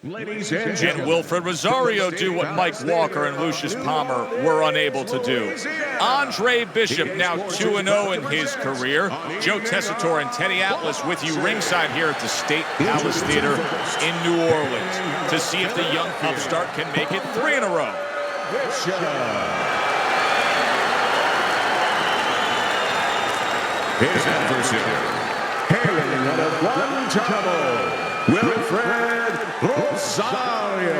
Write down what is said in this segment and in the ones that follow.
Ladies and gentlemen, and Wilfred Rosario do what Mike Walker and Lucius Palmer were unable to do. Andre Bishop now 2-0 in his career. Joe Tessitore and Teddy Atlas with you ringside here at the State Palace Theater in New Orleans to see if the young upstart can make it 3 in a row. His adversary, hailing out of Guantanamo, Wilfred Rosario.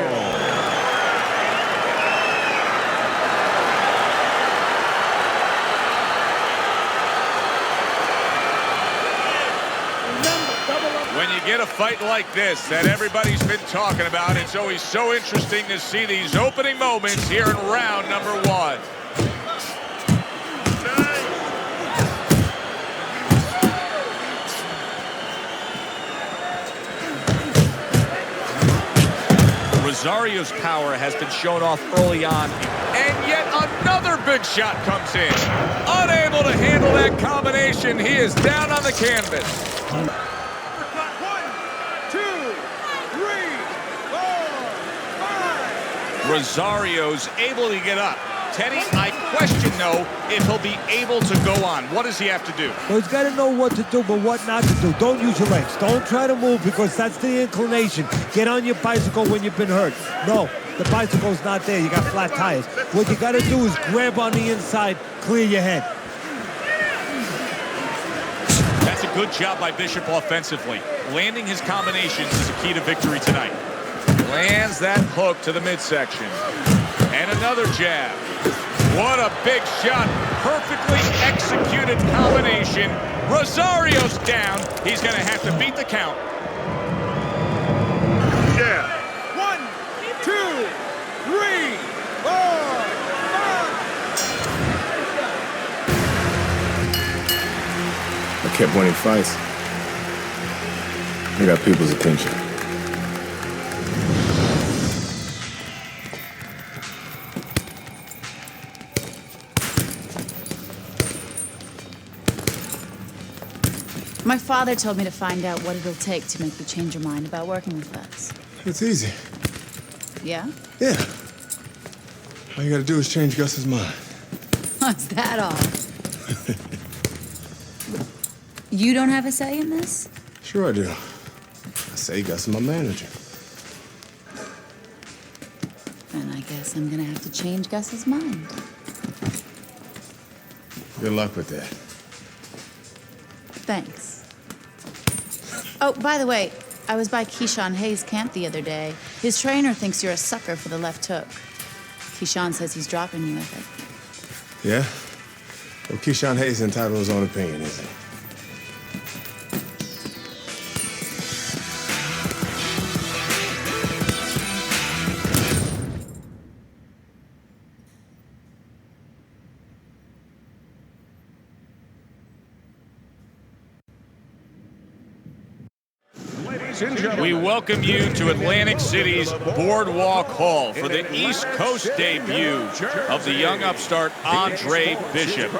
When you get a fight like this that everybody's been talking about, it's always so interesting to see these opening moments here in round number 1. Rosario's power has been shown off early on, and yet another big shot comes in. Unable to handle that combination, he is down on the canvas. 1, 2, 3, 4, 5. Rosario's able to get up. Teddy, I question, though, if he'll be able to go on. What does he have to do? Well, he's got to know what to do, but what not to do. Don't use your legs. Don't try to move because that's the inclination. Get on your bicycle when you've been hurt. No, the bicycle's not there. You got flat tires. What you got to do is grab on the inside, clear your head. That's a good job by Bishop offensively. Landing his combinations is a key to victory tonight. Lands that hook to the midsection. And another jab. What a big shot. Perfectly executed combination. Rosario's down. He's going to have to beat the count. Yeah. 1, 2, 3, 4, 5. I kept winning fights. I got people's attention. My father told me to find out what it'll take to make you change your mind about working with us. It's easy. Yeah? Yeah. All you gotta do is change Gus's mind. Is that all? You don't have a say in this? Sure I do. I say Gus is my manager. Then I guess I'm gonna have to change Gus's mind. Good luck with that. Thanks. Oh, by the way, I was by Keyshawn Hayes' camp the other day. His trainer thinks you're a sucker for the left hook. Keyshawn says he's dropping you with it. Yeah? Well, Keyshawn Hayes entitled to his own opinion, isn't he? We welcome you to Atlantic City's Boardwalk Hall for the East Coast debut of the young upstart Andre Bishop.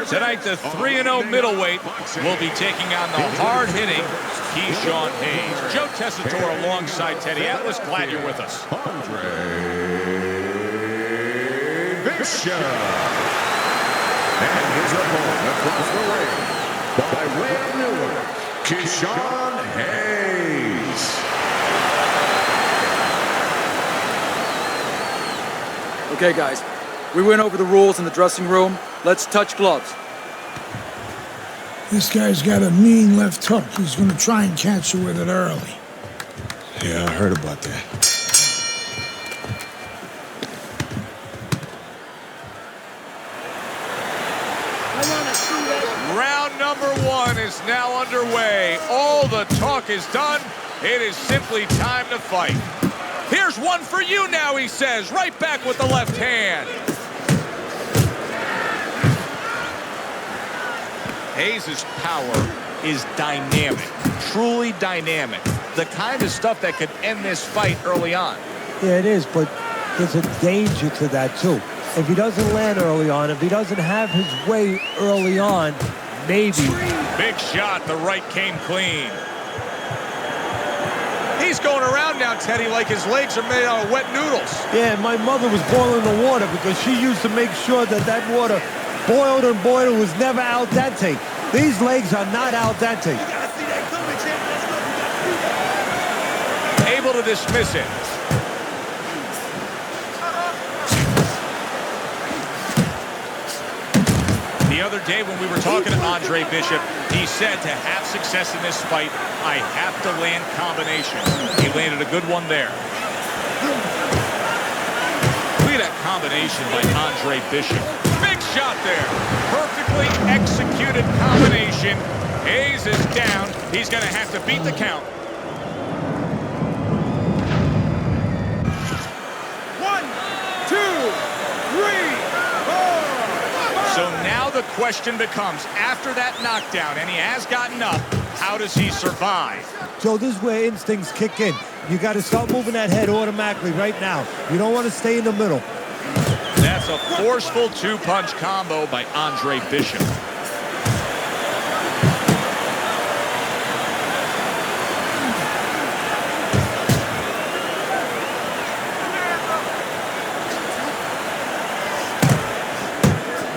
Tonight, the 3-0 middleweight will be taking on the hard-hitting Keyshawn Hayes. Joe Tessitore alongside Teddy Atlas. Glad you're with us. Andre Bishop. And his opponent across the ring, by way of Newark, Keyshawn Hayes. Okay, guys, we went over the rules in the dressing room. Let's touch gloves. This guy's got a mean left hook. He's gonna try and catch you with it early. Yeah, I heard about that. Round number 1 is now underway. All the talk is done. It is simply time to fight. Here's one for you now, he says, right back with the left hand. Hayes' power is dynamic, truly dynamic. The kind of stuff that could end this fight early on. Yeah, it is, but there's a danger to that, too. If he doesn't land early on, if he doesn't have his way early on, maybe. Big shot, the right came clean. He's going around now, Teddy, like his legs are made out of wet noodles. Yeah, my mother was boiling the water because she used to make sure that that water boiled and boiled and was never al dente. These legs are not al dente. Able to dismiss it. The other day when we were talking to Andre Bishop, he said to have success in this fight, I have to land combinations. He landed a good one there. Look at that combination by Andre Bishop. Big shot there. Perfectly executed combination. Hayes is down. He's going to have to beat the count. 1, 2, 3, 4. So now the question becomes, after that knockdown, and he has gotten up, how does he survive? Joe, this is where instincts kick in. You got to start moving that head automatically right now. You don't want to stay in the middle. That's a forceful two-punch combo by Andre Bishop.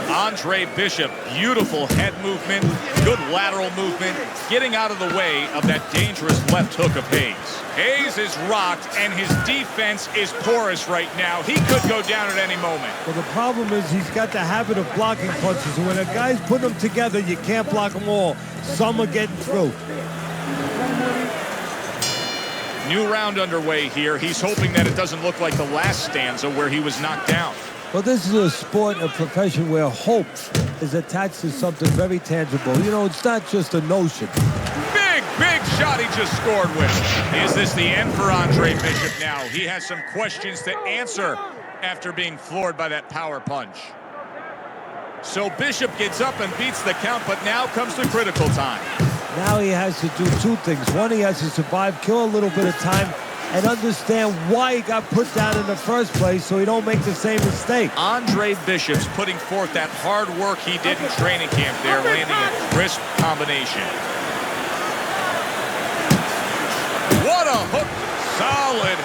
Andre Bishop, beautiful head movement, good lateral movement, getting out of the way of that dangerous left hook of Hayes. Hayes is rocked, and his defense is porous right now. He could go down at any moment. Well, the problem is he's got the habit of blocking punches, and when a guy's putting them together, you can't block them all. Some are getting through. New round underway here. He's hoping that it doesn't look like the last stanza where he was knocked down. Well, this is a sport, a profession where hope is attached to something very tangible. You know, it's not just a notion. Big shot he just scored with. Is this the end for Andre Bishop now? He has some questions to answer after being floored by that power punch. So Bishop gets up and beats the count, but now comes the critical time. Now he has to do two things. One, he has to survive, kill a little bit of time, and understand why he got put down in the first place so he don't make the same mistake. Andre Bishop's putting forth that hard work he did in training camp there, landing a crisp combination. What a hook. Solid.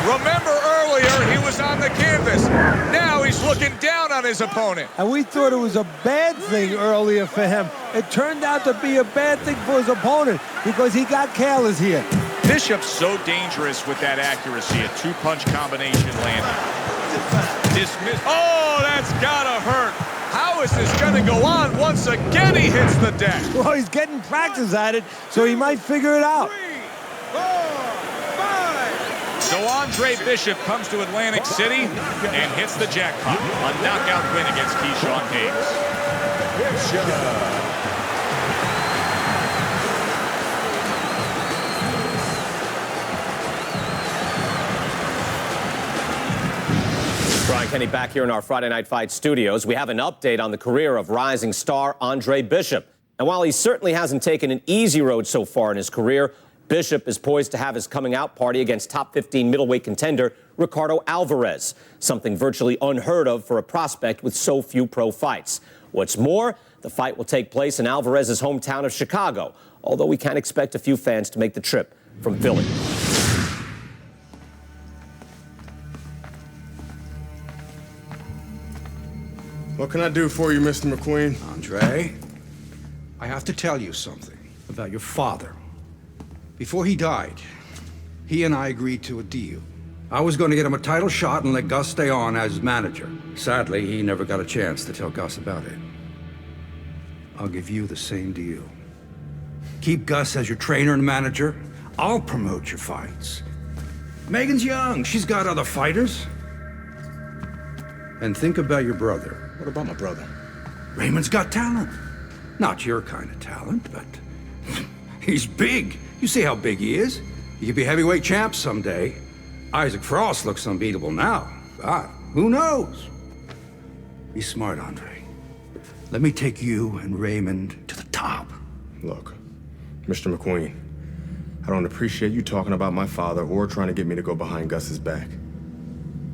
Remember earlier, he was on the canvas. Now he's looking down on his opponent. And we thought it was a bad thing earlier for him. It turned out to be a bad thing for his opponent because he got careless here. Bishop's so dangerous with that accuracy. A two-punch combination landing. Dismiss. Oh, that's gotta hurt. How is this gonna go on? Once again, he hits the deck. Well, he's getting practice at it, so he might figure it out. 3, 4, 5. So Andre Bishop comes to Atlantic City and hits the jackpot. A knockout win against Keyshawn Hayes. Brian Kenny back here in our Friday Night Fight studios. We have an update on the career of rising star Andre Bishop. And while he certainly hasn't taken an easy road so far in his career, Bishop is poised to have his coming out party against top 15 middleweight contender Ricardo Alvarez, something virtually unheard of for a prospect with so few pro fights. What's more, the fight will take place in Alvarez's hometown of Chicago, although we can expect a few fans to make the trip from Philly. What can I do for you, Mr. McQueen? Andre, I have to tell you something about your father. Before he died, he and I agreed to a deal. I was going to get him a title shot and let Gus stay on as manager. Sadly, he never got a chance to tell Gus about it. I'll give you the same deal. Keep Gus as your trainer and manager. I'll promote your fights. Megan's young. She's got other fighters. And think about your brother. What about my brother? Raymond's got talent. Not your kind of talent, but he's big. You see how big he is? He could be heavyweight champ someday. Isaac Frost looks unbeatable now. God, who knows? Be smart, Andre. Let me take you and Raymond to the top. Look, Mr. McQueen, I don't appreciate you talking about my father or trying to get me to go behind Gus's back.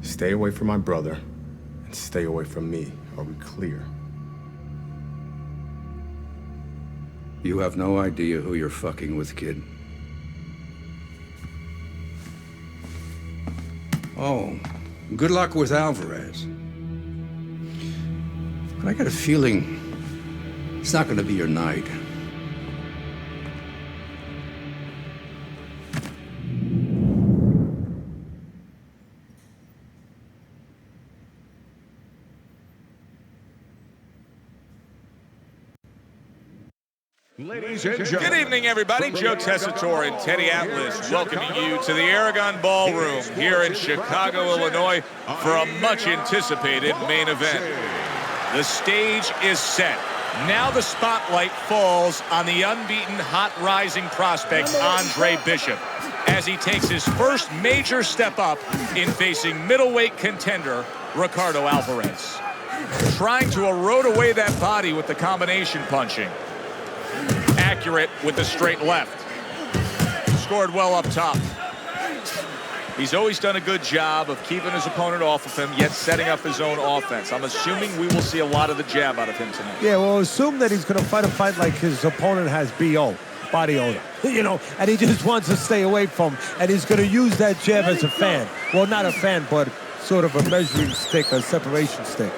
Stay away from my brother and stay away from me. Are we clear? You have no idea who you're fucking with, kid. Oh, good luck with Alvarez. But I got a feeling it's not going to be your night. Ladies and gentlemen. Good evening, everybody. Joe Tessitore and Teddy Atlas welcoming you to the Aragon Ballroom here in Chicago, Illinois for a much-anticipated main event. The stage is set. Now the spotlight falls on the unbeaten, hot-rising prospect, Andre Bishop, as he takes his first major step up in facing middleweight contender Ricardo Alvarez. Trying to erode away that body with the combination punching. Accurate with the straight left. Scored well up top. He's always done a good job of keeping his opponent off of him, yet setting up his own offense. I'm assuming we will see a lot of the jab out of him tonight. Yeah, well, assume that he's going to fight a fight like his opponent has BO, body odor. You know, and he just wants to stay away from him, and he's going to use that jab as a fan. Well, not a fan, but sort of a measuring stick, a separation stick.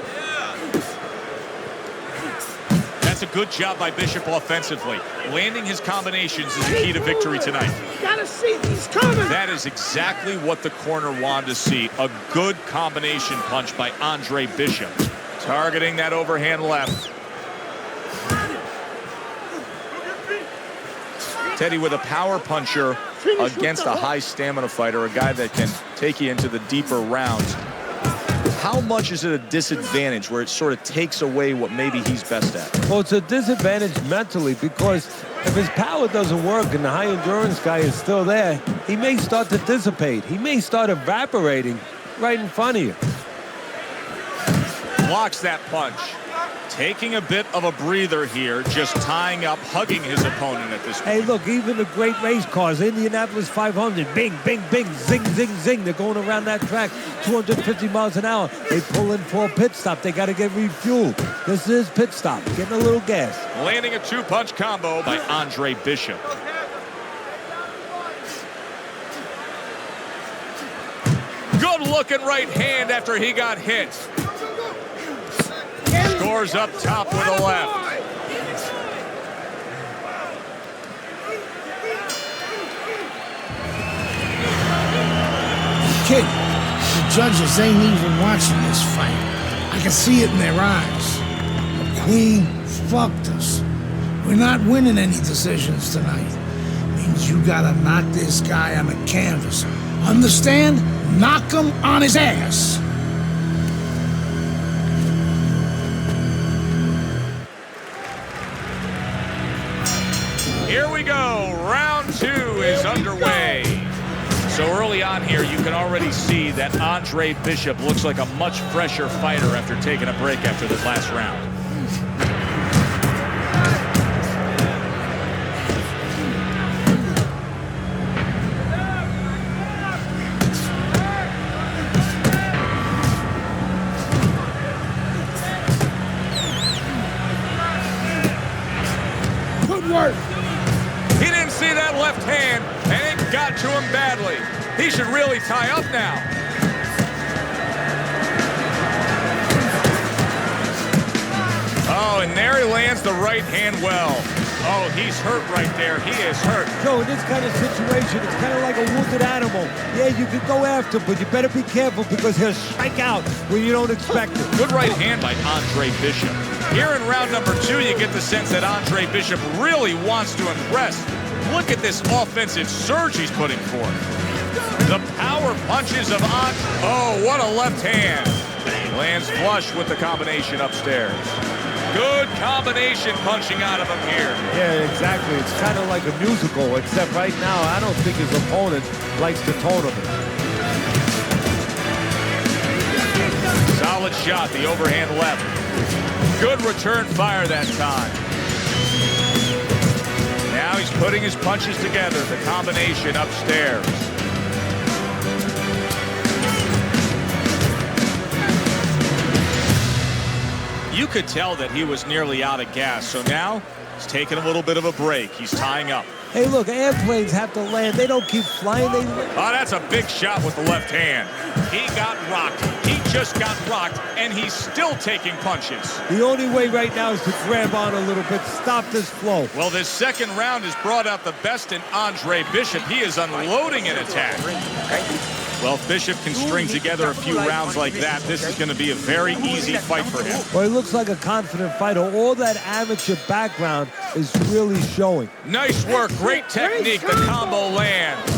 That's a good job by Bishop offensively. Landing his combinations is the key to victory tonight. Gotta see these coming. That is exactly what the corner wanted to see. A good combination punch by Andre Bishop. Targeting that overhand left. Teddy with a power puncher against a high stamina fighter, a guy that can take you into the deeper rounds. How much is it a disadvantage where it sort of takes away what maybe he's best at? Well, it's a disadvantage mentally because if his power doesn't work and the high endurance guy is still there, he may start to dissipate. He may start evaporating right in front of you. Blocks that punch. Taking a bit of a breather here, just tying up, hugging his opponent at this point. Hey, look, even the great race cars, Indianapolis 500, bing, bing, bing, zing, zing, zing. They're going around that track 250 miles an hour. They pull in for a pit stop. They got to get refueled. This is pit stop, getting a little gas. Landing a two-punch combo by Andre Bishop. Good-looking right hand after he got hit. Scores up top with a left. Kid, the judges ain't even watching this fight. I can see it in their eyes. The Queen fucked us. We're not winning any decisions tonight. Means you gotta knock this guy on the canvas. Understand? Knock him on his ass. Here we go. Round two is underway. So early on here, you can already see that Andre Bishop looks like a much fresher fighter after taking a break after this last round. Good work. He didn't see that left hand, and it got to him badly. He should really tie up now. Oh, and there he lands the right hand well. Oh, he's hurt right there. He is hurt. Joe, in this kind of situation, it's kind of like a wounded animal. Yeah, you can go after him, but you better be careful because he'll strike out when you don't expect it. Good right hand by Andre Bishop. Here in round number two, you get the sense that Andre Bishop really wants to impress. Look at this offensive surge he's putting forth. The power punches of Andre. Oh, what a left hand. Lands flush with the combination upstairs. Good combination punching out of him here. Yeah, exactly. It's kind of like a musical, except right now, I don't think his opponent likes the tone of it. Solid shot, the overhand left. Good return fire that time. Now he's putting his punches together, the combination upstairs. You could tell that he was nearly out of gas, so now He's taking a little bit of a break. He's tying up. Hey, look, airplanes have to land. They don't keep flying. Oh, that's a big shot with the left hand. He got rocked. He just got rocked, and he's still taking punches. The only way right now is to grab on a little bit, stop this flow. Well, this second round has brought out the best in Andre Bishop. He is unloading an attack. Well, if Bishop can string together a few rounds like that, this is going to be a very easy fight for him. Well, he looks like a confident fighter. All that amateur background is really showing. Nice work. Great technique. The combo lands.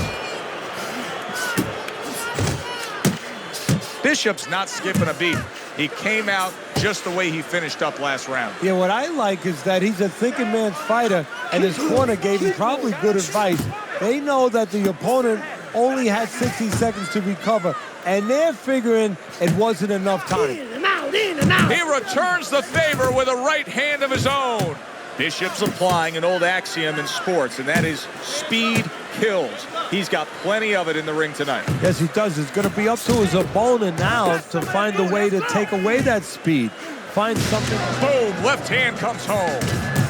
Bishop's not skipping a beat. He came out just the way he finished up last round. Yeah, what I like is that he's a thinking man's fighter, and his corner gave him probably good advice. They know that the opponent only had 60 seconds to recover, and they're figuring it wasn't enough time. He returns the favor with a right hand of his own. Bishop's applying an old axiom in sports, and that is speed kills. He's got plenty of it in the ring tonight. Yes, he does. It's going to be up to his opponent now to find a way to take away that speed. Find something. Boom, left hand comes home.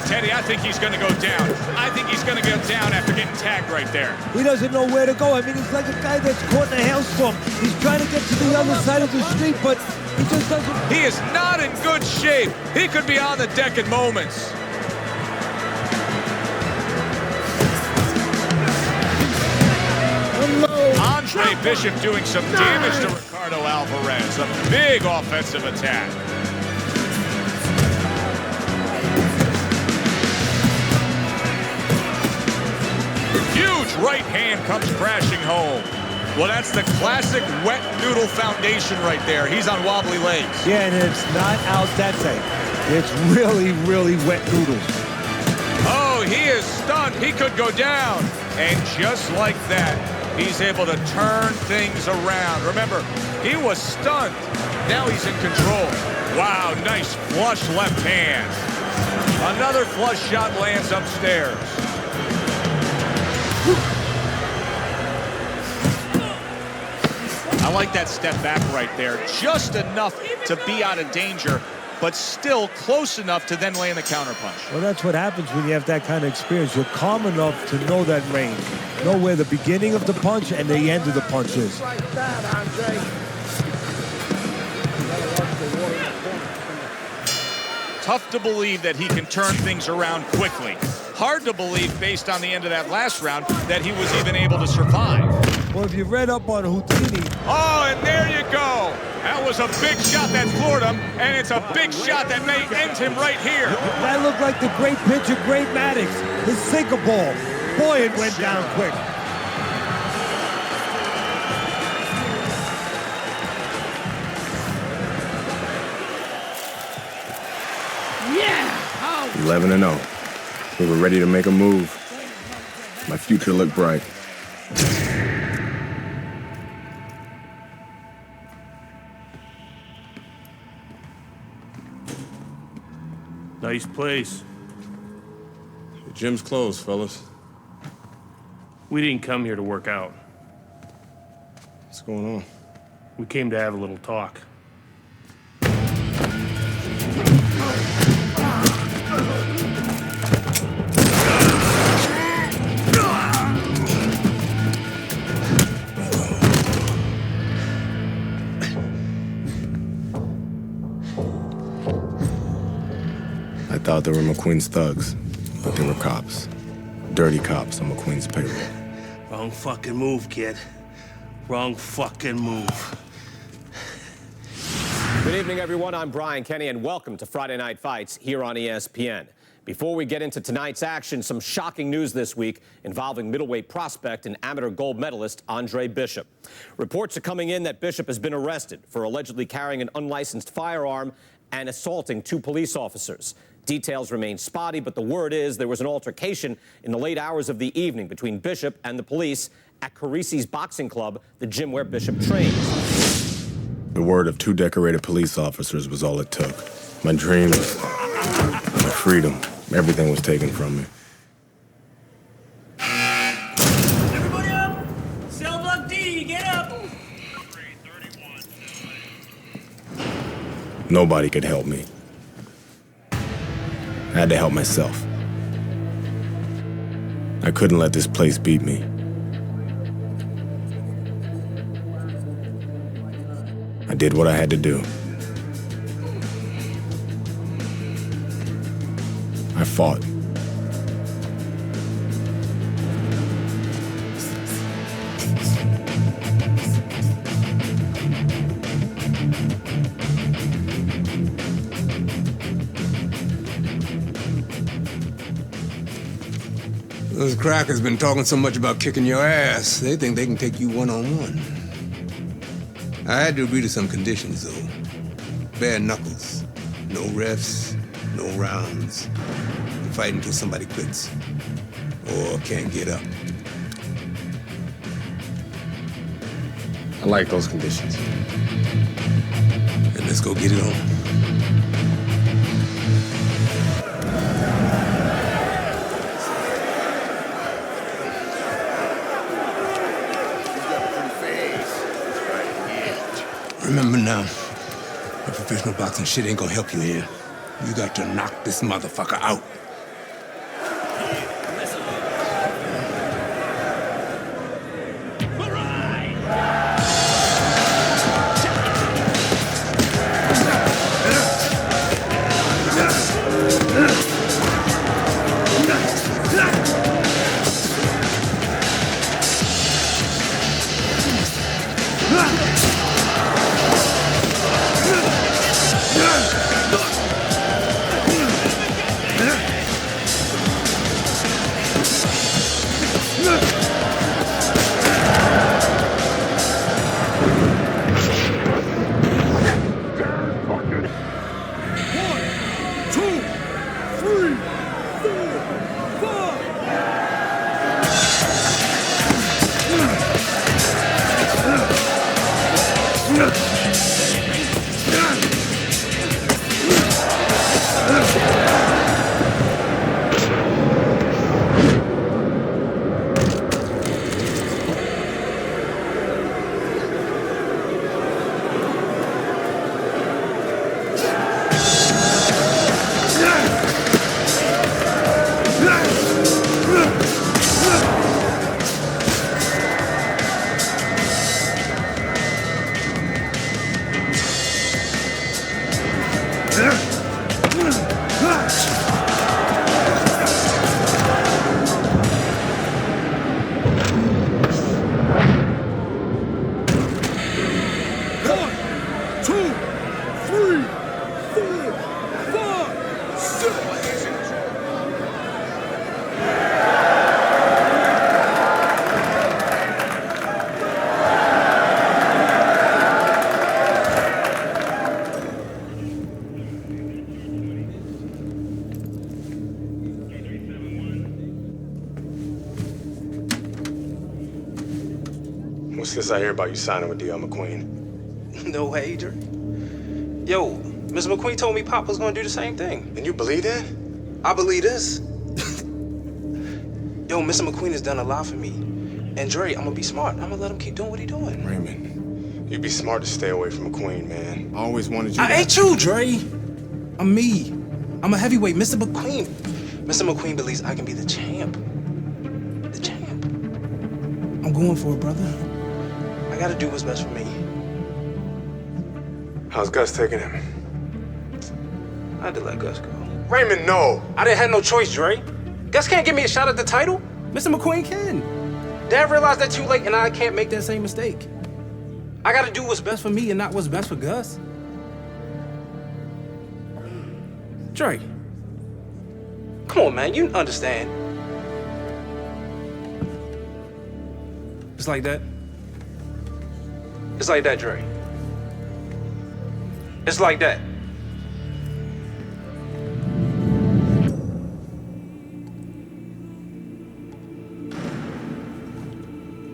Teddy, I think he's going to go down. I think he's going to go down after getting tagged right there. He doesn't know where to go. I mean, he's like a guy that's caught in a hailstorm. He's trying to get to the other side of the street, but he just doesn't. He is not in good shape. He could be on the deck in moments. Andre Bishop doing some damage to Ricardo Alvarez. A big offensive attack. Huge right hand comes crashing home. Well, that's the classic wet noodle foundation right there. He's on wobbly legs. Yeah, and it's not al dente. It's really, really wet noodles. Oh, he is stunned. He could go down. And just like that, he's able to turn things around. Remember, he was stunned. Now he's in control. Wow, nice flush left hand. Another flush shot lands upstairs. I like that step back right there. Just enough to be out of danger, but still close enough to then land the counterpunch. Well, that's what happens when you have that kind of experience. You're calm enough to know that range. Know where the beginning of the punch and the end of the punch is. Tough to believe that he can turn things around quickly. Hard to believe, based on the end of that last round, that he was even able to survive. Well, if you read up on Houdini... Oh, and there you go. That was a big shot that floored him, and it's a big shot that may end him right here. That looked like the great pitcher, Great Maddox, his sinker ball. Boy, it went down quick. Yeah! 11-0. We were ready to make a move. My future looked bright. Nice place. The gym's closed, fellas. We didn't come here to work out. What's going on? We came to have a little talk. I thought they were McQueen's thugs, but they were cops. Dirty cops on McQueen's payroll. Wrong fucking move, kid. Wrong fucking move. Good evening, everyone. I'm Brian Kenny, and welcome to Friday Night Fights here on ESPN. Before we get into tonight's action, some shocking news this week involving middleweight prospect and amateur gold medalist Andre Bishop. Reports are coming in that Bishop has been arrested for allegedly carrying an unlicensed firearm and assaulting 2 police officers. Details remain spotty, but the word is there was an altercation in the late hours of the evening between Bishop and the police at Carisi's Boxing Club, the gym where Bishop trains. The word of 2 decorated police officers was all it took. My dreams, my freedom, everything was taken from me. Everybody up! Cell block D, get up! Nobody could help me. I had to help myself. I couldn't let this place beat me. I did what I had to do. I fought. Those crackers been talking so much about kicking your ass, they think they can take you one-on-one. I had to agree to some conditions, though. Bare knuckles. No refs, no rounds. You fight until somebody quits. Or can't get up. I like those conditions. And let's go get it on. Remember now, the professional boxing shit ain't gonna help you here. You got to knock this motherfucker out. What's this I hear about you signing with D.L. McQueen? No way, Adrian. Yo, Mr. McQueen told me Pop was gonna do the same thing. And you believe that? I believe this. Yo, Mr. McQueen has done a lot for me. And Dre, I'm gonna be smart. I'm gonna let him keep doing what he doing. Raymond, you'd be smart to stay away from McQueen, man. I always wanted you I ain't you, Dre. I'm me. I'm a heavyweight, Mr. McQueen. Mr. McQueen believes I can be the champ. The champ. I'm going for it, brother. I gotta do what's best for me. How's Gus taking him? I had to let Gus go. Raymond, no! I didn't have no choice, Dre. Gus can't give me a shot at the title. Mr. McQueen can. Dad realized that too late, and I can't make that same mistake. I gotta do what's best for me and not what's best for Gus. Dre. Come on, man, you understand. It's like that. It's like that, Dre. It's like that.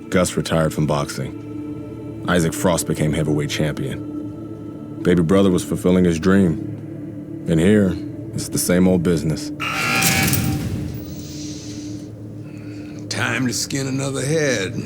Gus retired from boxing. Isaac Frost became heavyweight champion. Baby brother was fulfilling his dream. And here, it's the same old business. Time to skin another head.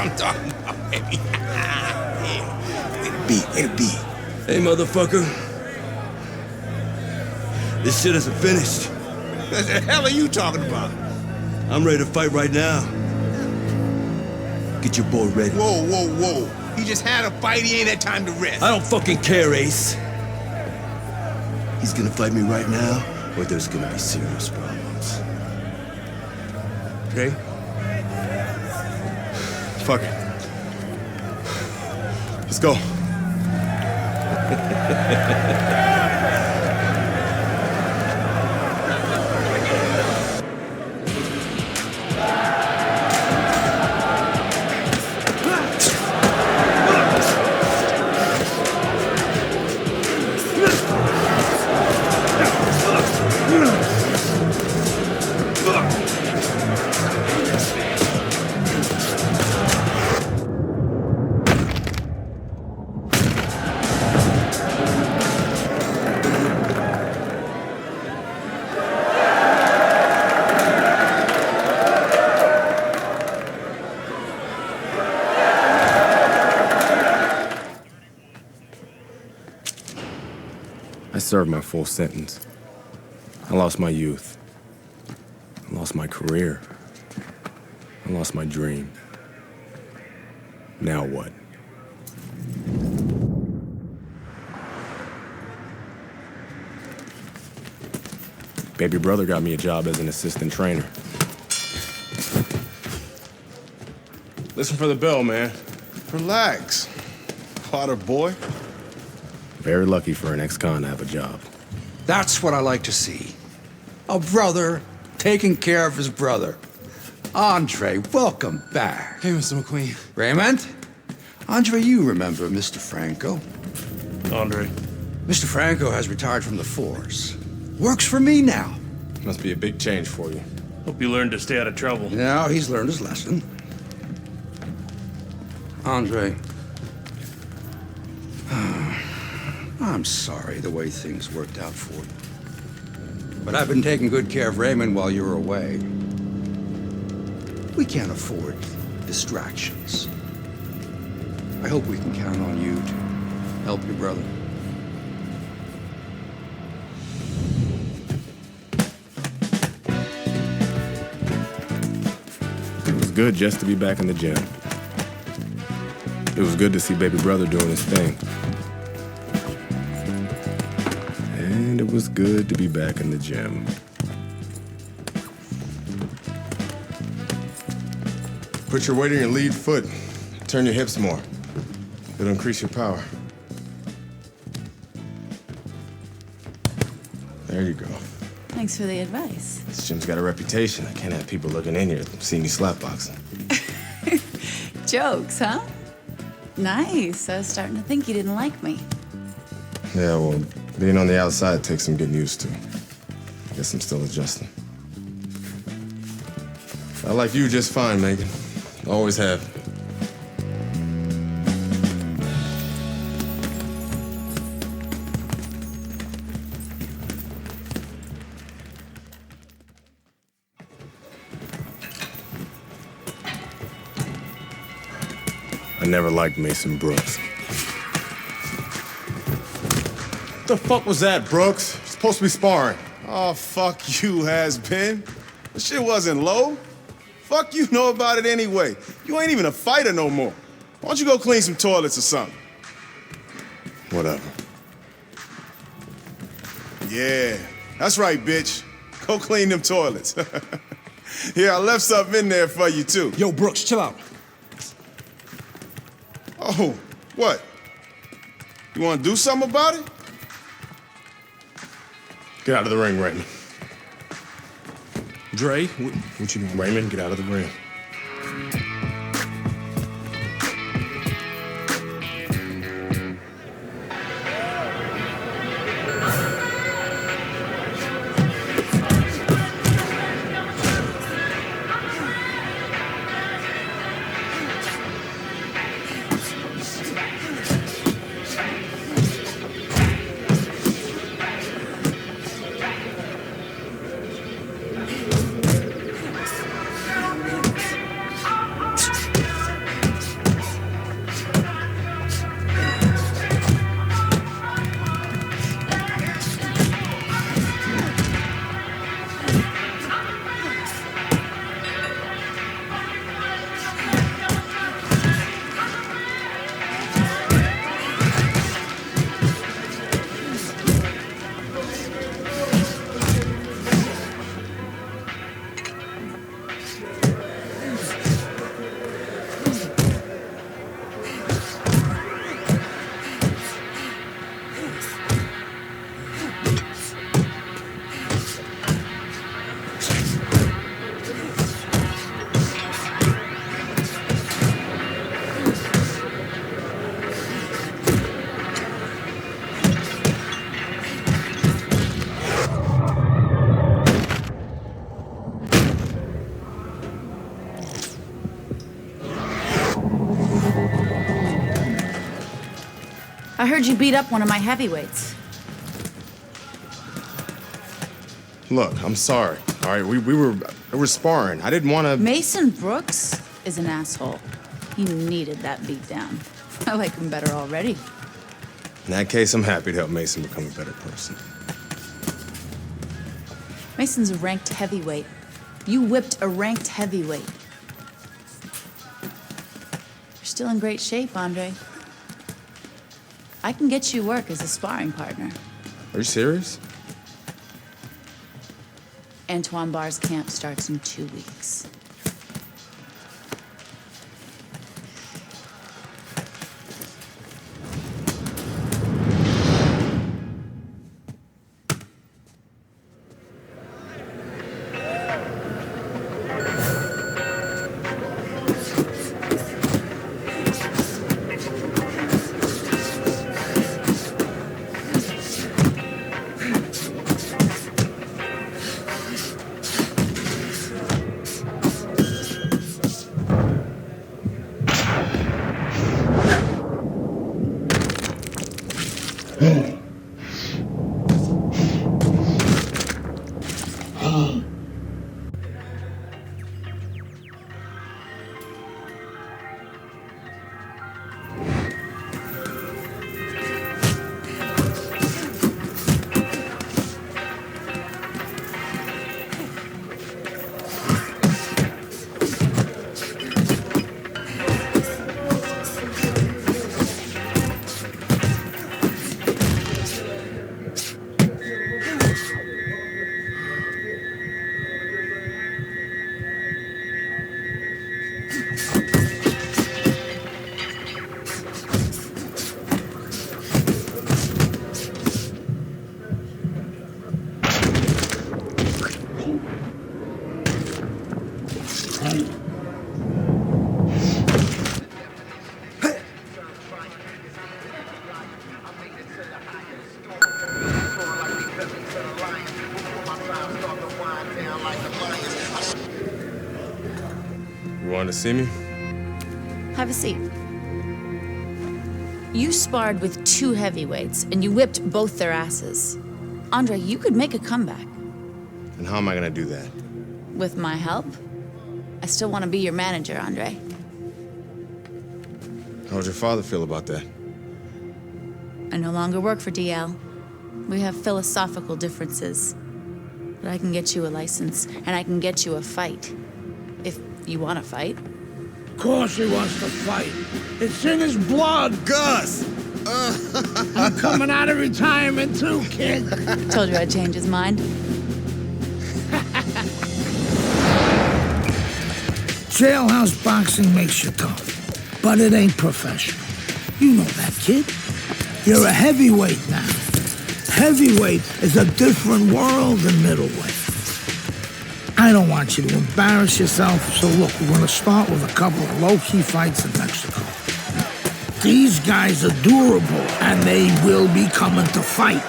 I'm talking about, baby. Yeah. It'll be. Hey, motherfucker. This shit isn't finished. What the hell are you talking about? I'm ready to fight right now. Get your boy ready. Whoa, whoa, whoa. He just had a fight. He ain't had time to rest. I don't fucking care, Ace. He's gonna fight me right now, or there's gonna be serious problems. Okay? Fuck it. Let's go. I served my full sentence. I lost my youth. I lost my career. I lost my dream. Now what? Baby brother got me a job as an assistant trainer. Listen for the bell, man. Relax, Potter boy. Very lucky for an ex-con to have a job. That's what I like to see. A brother taking care of his brother. Andre, welcome back. Hey, Mr. McQueen. Raymond? Andre, you remember Mr. Franco. Andre. Mr. Franco has retired from the force. Works for me now. Must be a big change for you. Hope you learned to stay out of trouble. Now he's learned his lesson. Andre, I'm sorry the way things worked out for you. But I've been taking good care of Raymond while you were away. We can't afford distractions. I hope we can count on you to help your brother. It was good just to be back in the gym. It was good to see baby brother doing his thing. And it was good to be back in the gym. Put your weight on your lead foot. Turn your hips more. It'll increase your power. There you go. Thanks for the advice. This gym's got a reputation. I can't have people looking in here seeing me slapboxing. Jokes, huh? Nice. I was starting to think you didn't like me. Yeah, well, being on the outside takes some getting used to. Guess I'm still adjusting. I like you just fine, Megan. Always have. I never liked Mason Brooks. What the fuck was that, Brooks? You're supposed to be sparring. Oh, fuck you, has-been. The shit wasn't low. Fuck you know about it anyway. You ain't even a fighter no more. Why don't you go clean some toilets or something? Whatever. Yeah, that's right, bitch. Go clean them toilets. Here, I left something in there for you, too. Yo, Brooks, chill out. Oh, what? You want to do something about it? Get out of the ring, Raymond. Dre, what you mean? Raymond, get out of the ring. I heard you beat up one of my heavyweights. Look, I'm sorry. All right, we were sparring. I didn't want to. Mason Brooks is an asshole. He needed that beat down. I like him better already. In that case, I'm happy to help Mason become a better person. Mason's a ranked heavyweight. You whipped a ranked heavyweight. You're still in great shape, Andre. I can get you work as a sparring partner. Are you serious? Antoine Barr's camp starts in 2 weeks. You want to see me? Have a seat. You sparred with 2 heavyweights, and you whipped both their asses. Andre, you could make a comeback. And how am I gonna do that? With my help? I still want to be your manager, Andre. How would your father feel about that? I no longer work for DL. We have philosophical differences. But I can get you a license, and I can get you a fight. If you want to fight. Of course he wants to fight. It's in his blood. Gus! I'm coming out of retirement too, kid. Told you I'd change his mind. Jailhouse boxing makes you tough, but it ain't professional. You know that, kid. You're a heavyweight now. Heavyweight is a different world than middleweight. I don't want you to embarrass yourself, so look, we're gonna start with a couple of low-key fights in Mexico. These guys are durable, and they will be coming to fight.